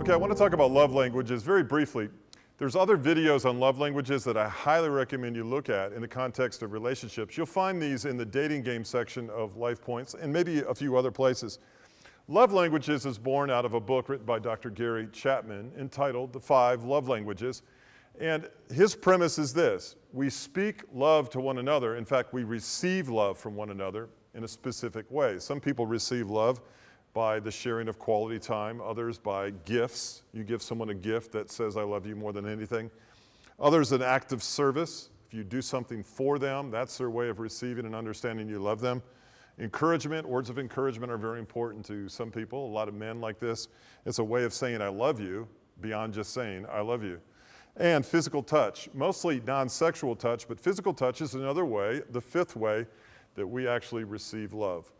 Okay, I want to talk about love languages very briefly. There's other videos on love languages that I highly recommend you look at in the context of relationships. You'll find these in the dating game section of Lifepoints and maybe a few other places. Love Languages is born out of a book written by Dr. Gary Chapman entitled The 5 Love Languages. And his premise is this: we speak love to one another. In fact, we receive love from one another in a specific way. Some people receive love by the sharing of quality time, others by gifts. You give someone a gift that says, I love you more than anything. Others, an act of service. If you do something for them, that's their way of receiving and understanding you love them. Encouragement, words of encouragement are very important to some people. A lot of men like this. It's a way of saying I love you beyond just saying I love you. And physical touch, mostly non-sexual touch, but physical touch is another way, the 5th way, that we actually receive love.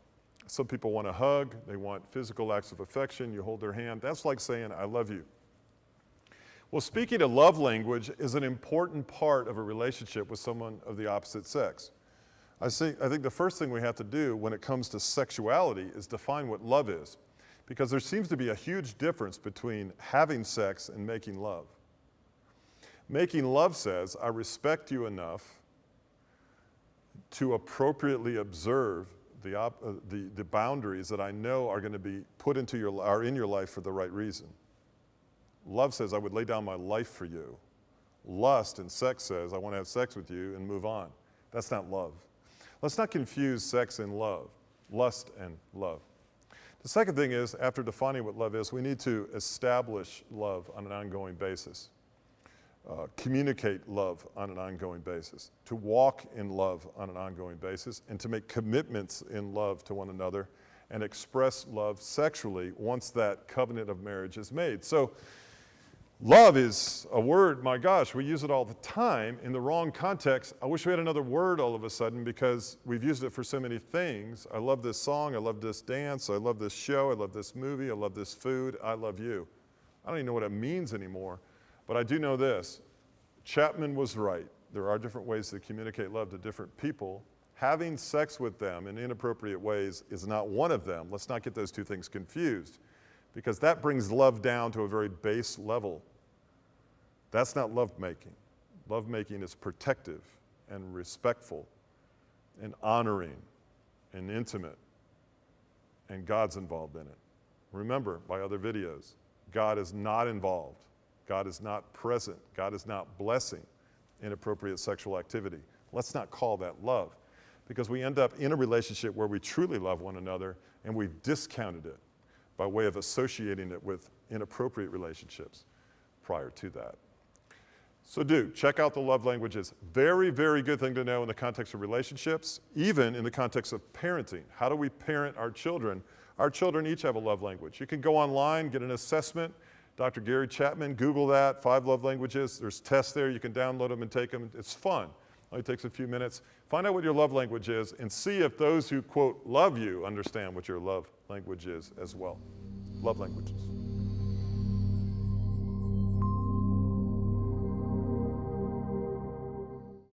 Some people want a hug, they want physical acts of affection, you hold their hand. That's like saying, I love you. Well, speaking of love language is an important part of a relationship with someone of the opposite sex. I think the first thing we have to do when it comes to sexuality is define what love is, because there seems to be a huge difference between having sex and making love. Making love says, I respect you enough to appropriately observe the boundaries that I know are going to be put into in your life for the right reason. Love says, I would lay down my life for you. Lust and sex says, I want to have sex with you and move on. That's not love. Let's not confuse sex and love, lust and love. The second thing is, after defining what love is, we need to establish love on an ongoing basis. Communicate love on an ongoing basis, to walk in love on an ongoing basis, and to make commitments in love to one another and express love sexually once that covenant of marriage is made. So love is a word, my gosh, we use it all the time in the wrong context. I wish we had another word all of a sudden because we've used it for so many things. I love this song, I love this dance, I love this show, I love this movie, I love this food, I love you. I don't even know what it means anymore. But I do know this, Chapman was right. There are different ways to communicate love to different people. Having sex with them in inappropriate ways is not one of them. Let's not get those two things confused, because that brings love down to a very base level. That's not lovemaking. Lovemaking is protective and respectful and honoring and intimate, and God's involved in it. Remember, by other videos, God is not involved. God is not present. God is not blessing inappropriate sexual activity. Let's not call that love, because we end up in a relationship where we truly love one another and we've discounted it by way of associating it with inappropriate relationships prior to that. So check out the love languages. Very, very good thing to know in the context of relationships, even in the context of parenting. How do we parent our children? Our children each have a love language. You can go online, get an assessment. Dr. Gary Chapman, Google that, 5 love languages. There's tests there. You can download them and take them. It's fun. Only takes a few minutes. Find out what your love language is and see if those who, quote, love you understand what your love language is as well. Love languages.